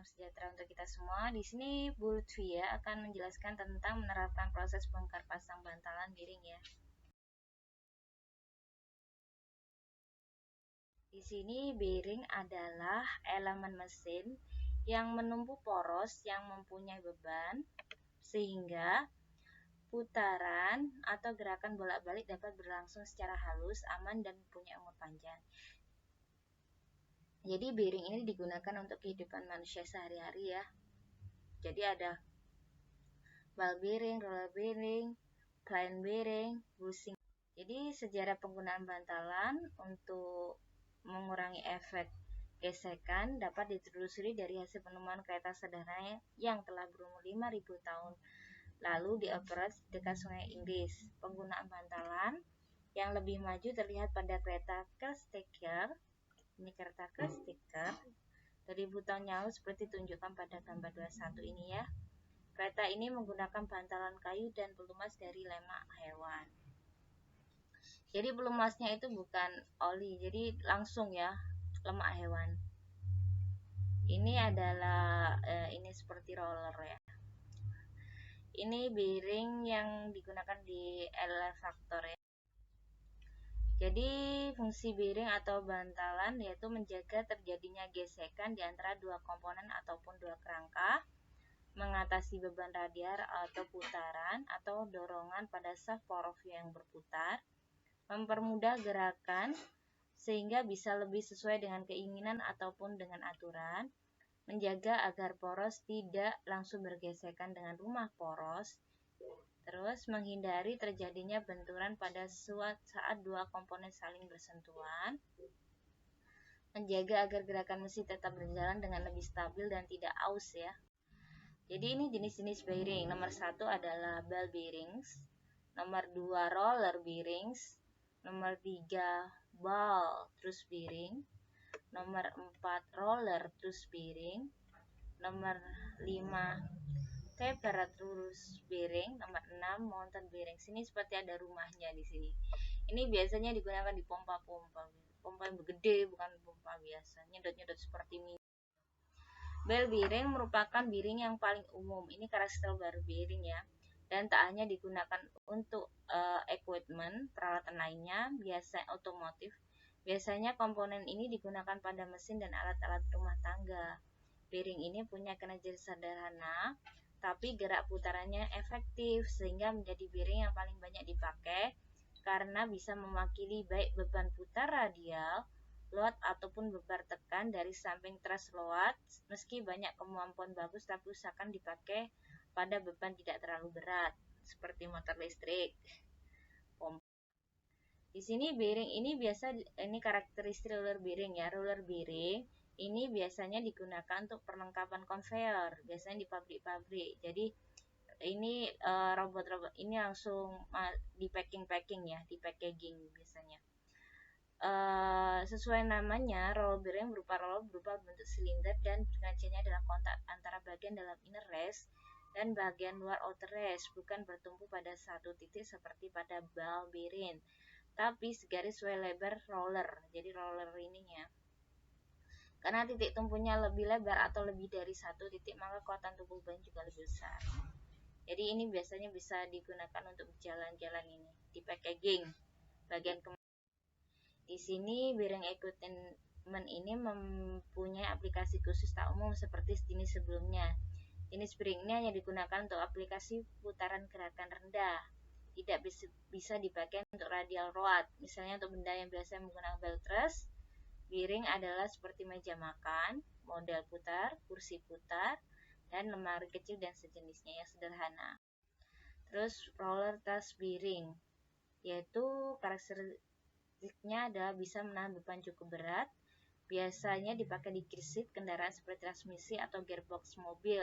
salam sejahtera untuk kita semua. Di sini Bu Lutfia akan menjelaskan tentang menerapkan proses bongkar pasang bantalan bearing ya. Di sini bearing adalah elemen mesin yang menumpuk poros yang mempunyai beban sehingga putaran atau gerakan bolak-balik dapat berlangsung secara halus, aman, dan punya umur panjang. Jadi bearing ini digunakan untuk kehidupan manusia sehari-hari ya. Jadi ada ball bearing, roller bearing, plain bearing, bushing. Jadi sejarah penggunaan bantalan untuk mengurangi efek gesekan dapat ditelusuri dari hasil penemuan kereta sederhana yang telah berumur 5.000 tahun lalu dioperasi dekat sungai Inggris. Penggunaan bantalan yang lebih maju terlihat pada kereta Kestrel. Ini kereta Kestrel dari tahun lalu seperti ditunjukkan pada gambar 21 ini ya. Kereta ini menggunakan bantalan kayu dan pelumas dari lemak hewan. Jadi pelumasnya itu bukan oli, jadi langsung ya lemak hewan. Ini adalah ini seperti roller ya. Ini bearing yang digunakan di elevator ya. Jadi fungsi bearing atau bantalan yaitu menjaga terjadinya gesekan di antara dua komponen ataupun dua kerangka, mengatasi beban radial atau putaran atau dorongan pada shaft poros yang berputar, mempermudah gerakan sehingga bisa lebih sesuai dengan keinginan ataupun dengan aturan, menjaga agar poros tidak langsung bergesekan dengan rumah poros, terus menghindari terjadinya benturan pada saat dua komponen saling bersentuhan, menjaga agar gerakan mesin tetap berjalan dengan lebih stabil dan tidak aus ya. Jadi ini jenis-jenis bearing. Nomor 1 adalah ball bearings, nomor 2 roller bearings, nomor 3 ball truss bearing, nomor 4 roller truss bearing, nomor 5 taper truss bearing, nomor 6 mountain bearing. Sini seperti ada rumahnya di sini. Ini biasanya digunakan di pompa-pompa. Pompa yang gede, bukan pompa biasa. Nyedot-nyedot seperti ini. Ball bearing merupakan bearing yang paling umum. Ini karakter baru bearing ya. Dan tak hanya digunakan untuk equipment, peralatan lainnya, biasa otomotif. Biasanya komponen ini digunakan pada mesin dan alat-alat rumah tangga. Bearing ini punya kinerja sederhana, tapi gerak putarannya efektif sehingga menjadi bearing yang paling banyak dipakai karena bisa mewakili baik beban putar radial, load ataupun beban tekan dari samping truss load. Meski banyak kemampuan bagus, tapi usahakan dipakai pada beban tidak terlalu berat seperti motor listrik. Di sini bearing ini ini karakteristik roller bearing ya. Roller bearing ini biasanya digunakan untuk perlengkapan konveyor, biasanya di pabrik-pabrik. Jadi ini robot-robot ini langsung di packing ya, di packaging biasanya. Sesuai namanya, roller bearing berupa bentuk silinder dan pengajiannya adalah kontak antara bagian dalam inner race dan bagian luar outer race, bukan bertumpu pada satu titik seperti pada ball bearing, tapi segaris lebar roller. Jadi roller ininya, karena titik tumpunya lebih lebar atau lebih dari satu titik, maka kekuatan tubuh ban juga lebih besar. Jadi ini biasanya bisa digunakan untuk jalan-jalan ini di packaging bagian di sini bearing equipment ini mempunyai aplikasi khusus tak umum seperti jenis sebelumnya. Jenis bearingnya hanya digunakan untuk aplikasi putaran gerakan rendah, tidak bisa dipakai untuk radial rod. Misalnya untuk benda yang biasa menggunakan belt truss, bearing adalah seperti meja makan, model putar, kursi putar, dan lemari kecil dan sejenisnya yang sederhana. Terus roller truss bearing, yaitu karakteristiknya adalah bisa menahan beban cukup berat. Biasanya dipakai di gear seat kendaraan seperti transmisi atau gearbox mobil,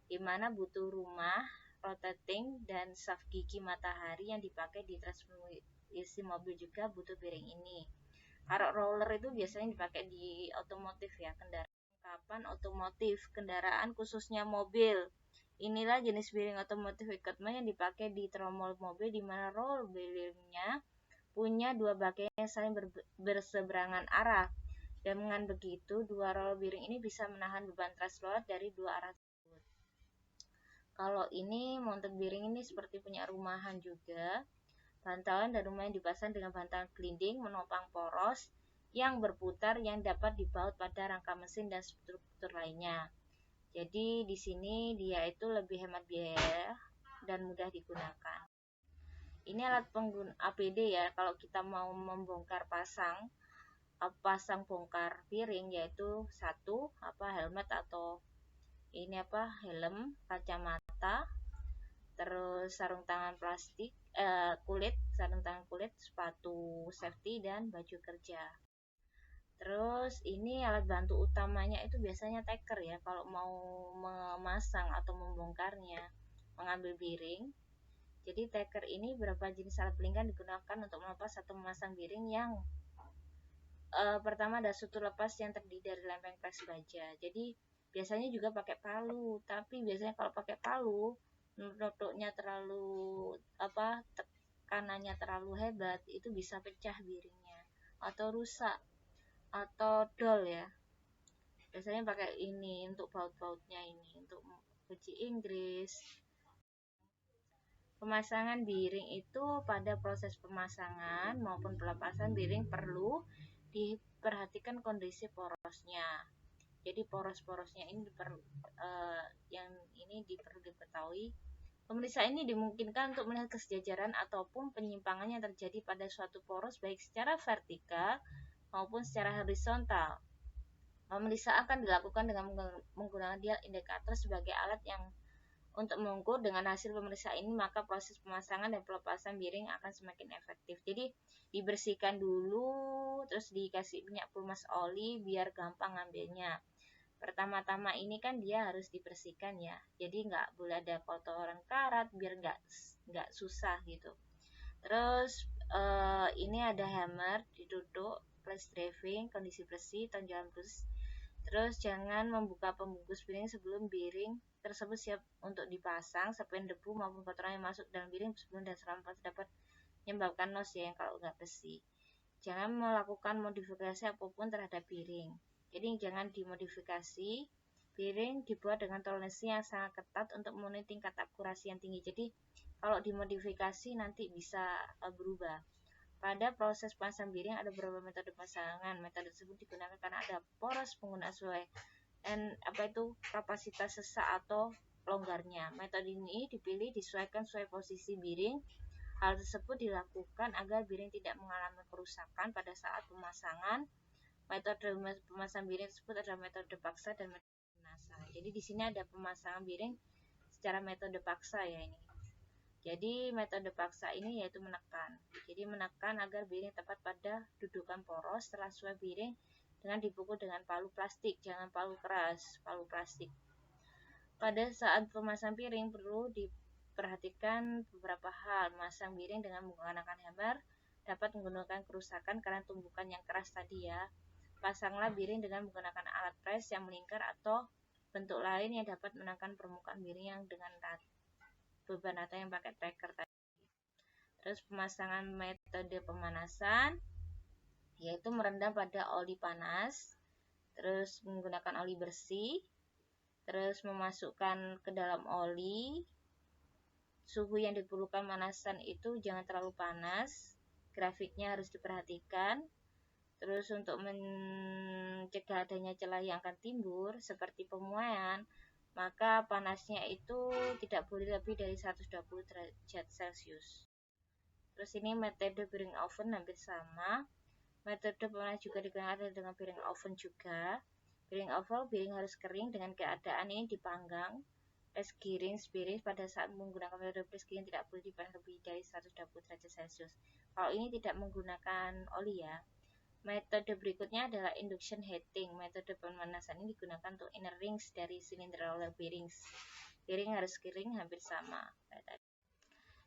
di mana butuh rumah, rotating, dan shaft gigi matahari yang dipakai di transmisi mobil juga butuh bearing ini. Kalau roller itu biasanya dipakai di otomotif ya, kendaraan otomotif, kendaraan khususnya mobil. Inilah jenis bearing otomotif equipment yang dipakai di tromol mobil, di mana roller bearingnya punya dua bagian yang saling berseberangan arah. Dengan begitu, dua roller bearing ini bisa menahan beban thrust load dari dua arah tersebut. Kalau ini mounted bearing ini seperti punya rumahan juga. Bantalan dan rumah yang dipasang dengan bantalan gelinding menopang poros yang berputar yang dapat dibaut pada rangka mesin dan struktur lainnya. Jadi di sini dia itu lebih hemat biaya dan mudah digunakan. Ini alat pengguna APD ya, kalau kita mau membongkar pasang bongkar piring, yaitu satu helmet atau ini helm, kacamata, terus sarung tangan plastik, sarung tangan kulit, sepatu safety dan baju kerja. Terus ini alat bantu utamanya itu biasanya taker ya, kalau mau memasang atau membongkarnya, mengambil bearing. Jadi taker ini beberapa jenis alat pelingkar digunakan untuk melepas atau memasang bearing yang pertama ada sutur lepas yang terdiri dari lempeng press baja. Jadi biasanya juga pakai palu, tapi biasanya kalau pakai palu nutupnya terlalu tekanannya terlalu hebat, itu bisa pecah bearingnya atau rusak atau dol ya. Biasanya pakai ini untuk baut-bautnya, ini untuk kunci Inggris. Pemasangan bearing itu pada proses pemasangan maupun pelepasan bearing perlu diperhatikan kondisi porosnya. Jadi poros-porosnya ini perlu diketahui. Pemeriksaan ini dimungkinkan untuk melihat kesejajaran ataupun penyimpangan yang terjadi pada suatu poros baik secara vertikal maupun secara horizontal. Pemeriksaan akan dilakukan dengan menggunakan dial indikator sebagai alat yang untuk mengukur. Dengan hasil pemeriksaan ini, maka proses pemasangan dan pelepasan bearing akan semakin efektif. Jadi dibersihkan dulu, terus dikasih minyak pelumas oli biar gampang ngambilnya. Pertama-tama ini kan dia harus dibersihkan ya, jadi nggak boleh ada kotoran karat biar nggak susah gitu. Terus ini ada hammer, diduduk, plus driving, kondisi bersih, tonjolan plus. Terus jangan membuka pembungkus bearing sebelum bearing tersebut siap untuk dipasang. Sepen debu maupun kotoran yang masuk dalam bearing sebelum dan selama dapat menyebabkan loss ya, yang kalau nggak bersih. Jangan melakukan modifikasi apapun terhadap bearing. Jadi jangan dimodifikasi. Bearing dibuat dengan toleransi yang sangat ketat untuk memenuhi tingkat akurasi yang tinggi. Jadi kalau dimodifikasi nanti bisa berubah. Pada proses pasang bearing ada beberapa metode pasangan. Metode tersebut digunakan karena ada poros pengguna sesuai kapasitas sesak atau longgarnya. Metode ini dipilih disesuaikan sesuai posisi bearing. Hal tersebut dilakukan agar bearing tidak mengalami kerusakan pada saat pemasangan. Metode pemasangan bearing tersebut adalah metode paksa dan metode pemanasan. Jadi di sini ada pemasangan bearing secara metode paksa ya ini. Jadi metode paksa ini yaitu menekan. Jadi menekan agar bearing tepat pada dudukan poros. Setelah sesuai bearing dengan dipukul dengan palu plastik, jangan palu keras, palu plastik. Pada saat pemasang bearing perlu diperhatikan beberapa hal. Memasang bearing dengan menggunakan hammer dapat menggunakan kerusakan karena tumbukan yang keras tadi ya. Pasanglah bearing dengan menggunakan alat press yang melingkar atau bentuk lain yang dapat menekan permukaan bearing yang dengan beban rata yang pakai tracker tadi. Terus pemasangan metode pemanasan yaitu merendam pada oli panas, terus menggunakan oli bersih, terus memasukkan ke dalam oli. Suhu yang diperlukan pemanasan itu jangan terlalu panas, grafiknya harus diperhatikan. Terus untuk mencegah adanya celah yang akan timbul seperti pemuaian, maka panasnya itu tidak boleh lebih dari 120 derajat Celcius. Terus ini metode bearing oven hampir sama. Metode pemanasan juga digunakan dengan bearing oven juga. Bearing oven, bearing harus kering dengan keadaan ini dipanggang. Press giring bearing pada saat menggunakan metode press giring tidak boleh dipanas lebih dari 120 derajat Celcius. Kalau ini tidak menggunakan oli ya. Metode berikutnya adalah induction heating. Metode pemanasan ini digunakan untuk inner rings dari cylinder roller bearings. Bearing harus kering hampir sama.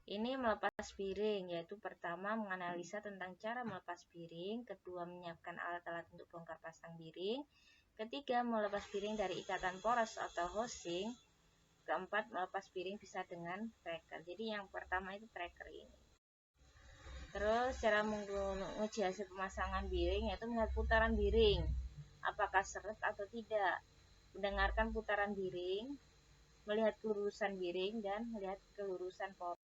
Ini melepas bearing, yaitu pertama menganalisa tentang cara melepas bearing, kedua menyiapkan alat-alat untuk bongkar pasang bearing, ketiga melepas bearing dari ikatan poros atau housing, keempat melepas bearing bisa dengan tracker. Jadi yang pertama itu tracker ini. Terus cara menguji hasil pemasangan bearing yaitu melihat putaran bearing. apakah seret atau tidak. Mendengarkan putaran biring, melihat kelurusan biring, dan melihat kelurusan pola.